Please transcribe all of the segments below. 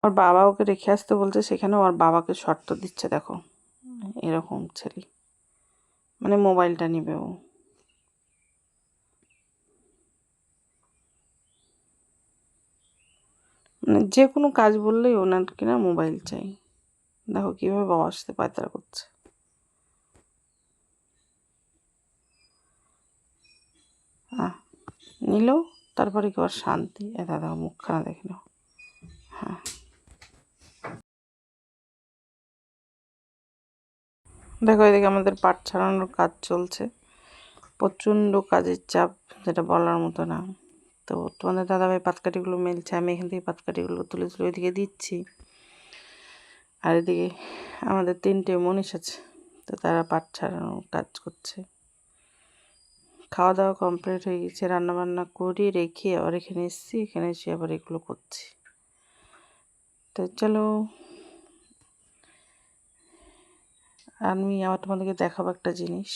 ওর বাবা ওকে রেখে আসতে বলছে, সেখানে ওর বাবাকে শর্ত দিচ্ছে। দেখো এরকম ছেলে, মানে মোবাইলটা নেবে ও। মানে যে কোনো কাজ বললেই ওনার কিনা মোবাইল চাই। দেখো কীভাবে বাবার সাথে পায়তারা করছে। হ্যাঁ, নিল, তারপরে কি ওর শান্তি। দাদা মুখখানা দেখে নাও। হ্যাঁ, দেখো এদিকে আমাদের পাট ছাড়ানোর কাজ চলছে, প্রচণ্ড কাজের চাপ, যেটা বলার মতো না। তো তোমাদের দাদাভাই পাতকাঠিগুলো মেলছে, আমি এখান থেকে পাতকাঠিগুলো তুলে তুলে ওইদিকে দিচ্ছি। আর এদিকে আমাদের 3টে মনীষ আছে, তো তারা পাট ছাড়ানোর কাজ করছে। খাওয়া দাওয়া কমপ্লিট হয়ে গেছে, রান্নাবান্না করে রেখে আবার এখানে এসেছি, এখানে এসে আবার এগুলো করছি। তো চলো আমি আবার তোমাদেরকে দেখাবো একটা জিনিস।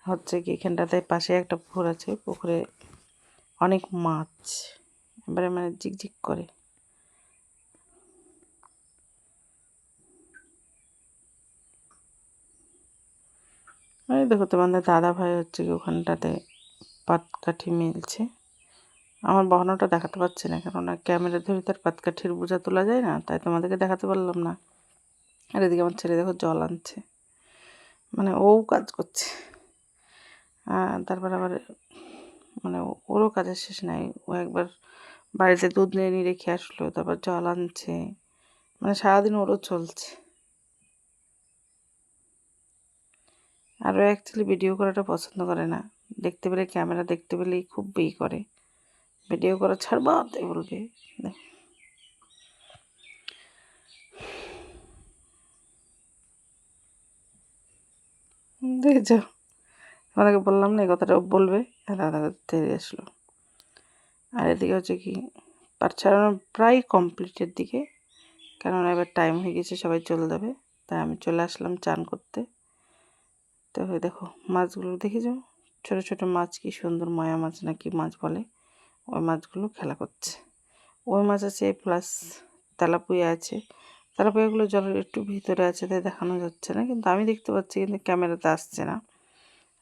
হচ্ছে কি, এখানটাতে পাশে একটা পুকুর আছে, পুকুরে অনেক মাছ, এবারে মানে ঝিকঝিক করে। এই দেখো তোমাদের দাদা ভাই হচ্ছে কি ওখানটাতে পাতকাঠি মেলছে। আমার বহনাটা দেখাতে পারছি না, কেননা ক্যামেরা ধরে তার পাতকাঠির বোঝা তোলা যায় না, তাই তোমাদেরকে দেখাতে পারলাম না। আর এদিকে আমার ছেলে দেখো জল আনছে, মানে ও কাজ করছে। তারপর আবার মানে ওরও কাজের শেষ নাই। ও একবার বাড়িতে দুধ নিয়ে রেখে আসলো, তারপর জল আনছে, মানে সারাদিন ওরও চলছে। আর ও অ্যাকচুয়ালি ভিডিও করাটা পছন্দ করে না, দেখতে পেলে ক্যামেরা দেখতে পেলেই খুব করে, ভিডিও করা ছাড়বা তাই বলবে। দেখেছ, আমাকে বললাম না এই কথাটা বলবে, দাদা তেরে আসলো। আর এদিকে হচ্ছে কি পাট ছাড়ানো প্রায় কমপ্লিটের দিকে, কেননা এবার টাইম হয়ে গেছে, সবাই চলে যাবে, তাই আমি চলে আসলাম চান করতে। তো দেখো মাছগুলো দেখে যাও, ছোটো ছোটো মাছ, কি সুন্দর ময়া মাছ না কি মাছ বলে, ওই মাছগুলো খেলা করছে। ওই মাছ আছে প্লাস তেলাপুয়া আছে। তেলাপুয়াগুলো জলের একটু ভিতরে আছে, তাই দেখানো যাচ্ছে না, কিন্তু আমি দেখতে পাচ্ছি, কিন্তু ক্যামেরাতে আসছে না।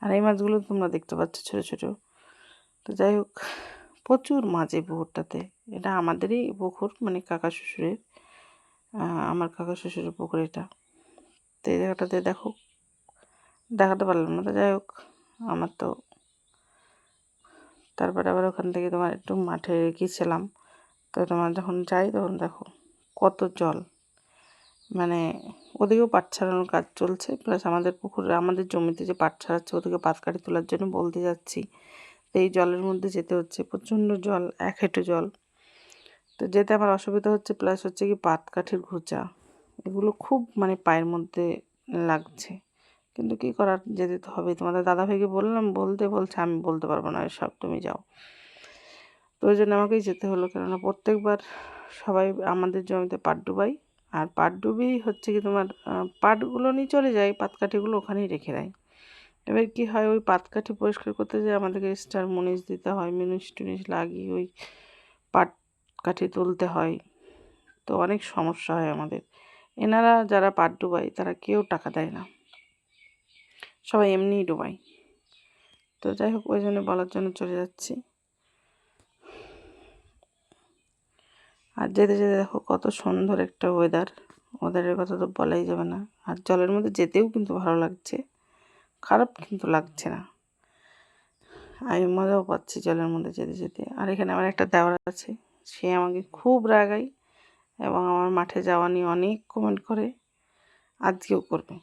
আর এই মাছগুলো তোমরা দেখতে পাচ্ছ ছোটো ছোটো। তো যাই হোক, প্রচুর মাছ এই পুকুরটাতে। এটা আমাদেরই পুকুর, মানে কাকা শ্বশুরের, আমার কাকা শ্বশুরের পুকুর এটা। তো এই জায়গাটাতে দেখো, দেখাতে পারলাম না, তো যাই হোক আমার তো। তারপরে আবার ওখান থেকে তোমার একটু মাঠে গিয়েছিলাম। তো তোমার যখন যাই তখন দেখো কত জল, মানে ওদিকেও পাট ছাড়ানোর কাজ চলছে, প্লাস আমাদের পুকুরে, আমাদের জমিতে যে পাট ছাড়াচ্ছে ওদিকে পাত কাটি তোলার জন্য বলতে যাচ্ছি। তো এই জলের মধ্যে যেতে হচ্ছে, প্রচণ্ড জল, 1 হাঁটু জল। তো যেতে আমার অসুবিধা হচ্ছে, প্লাস হচ্ছে কি পাটকাঠির খোঁচা, এগুলো খুব মানে পায়ের মধ্যে লাগছে, কিন্তু কী করার, যেতে তো হবে। তোমাদের দাদাভাইকে বললাম, বলছে আমি বলতে পারবো না এসব, তুমি যাও। তো ওই জন্য আমাকেই যেতে হলো, কেননা প্রত্যেকবার সবাই আমাদের জমিতে পাট ডুবাই, আর পাট ডুবি হচ্ছে কি তোমার পাটগুলো নিয়ে চলে যায়, পাতকাঠিগুলো ওখানেই রেখে দেয়। এবার কী হয়, ওই পাতকাঠি পরিষ্কার করতে যেয়ে আমাদেরকে এক্সট্রা মুনিশ দিতে হয়, মিনিশ টুনিশ লাগিয়ে ওই পাট কাঠি তুলতে হয়। তো অনেক সমস্যা হয় আমাদের। এনারা যারা পাট ডুবায় তারা কেউ টাকা দেয় না, সবাই এমনিই ডুবায়। তো যাই হোক, ওই জন্য বলার জন্য চলে যাচ্ছি। আর যেতে যেতে দেখো কত সুন্দর একটা ওয়েদারের কথা তো বলাই যাবে না। আর জলের মধ্যে যেতেও কিন্তু ভালো লাগছে, খারাপ কিন্তু লাগছে না, আমি মজাও পাচ্ছি জলের মধ্যে যেতে যেতে। আর এখানে আমার একটা দেওর আছে, সে আমাকে খুব রাগায় এবং আমার মাঠে যাওয়া নিয়ে অনেক কমেন্ট করে, আজকেও করবে।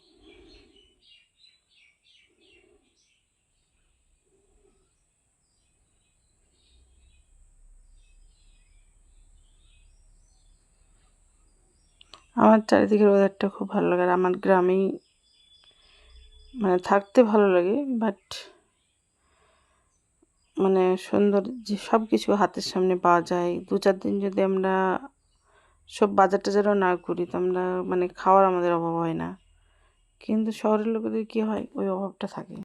আমার চারিদিকের ওয়েদারটা খুব ভালো লাগে, আর আমার গ্রামেই মানে থাকতে ভালো লাগে, বাট মানে সুন্দর যে সব কিছু হাতের সামনে পাওয়া যায়। 2-4 দিন যদি আমরা সব বাজার টাজারও না করি, তো আমরা মানে খাওয়ার আমাদের অভাব হয় না, কিন্তু শহরের লোকেদের কী হয়, ওই অভাবটা থাকে।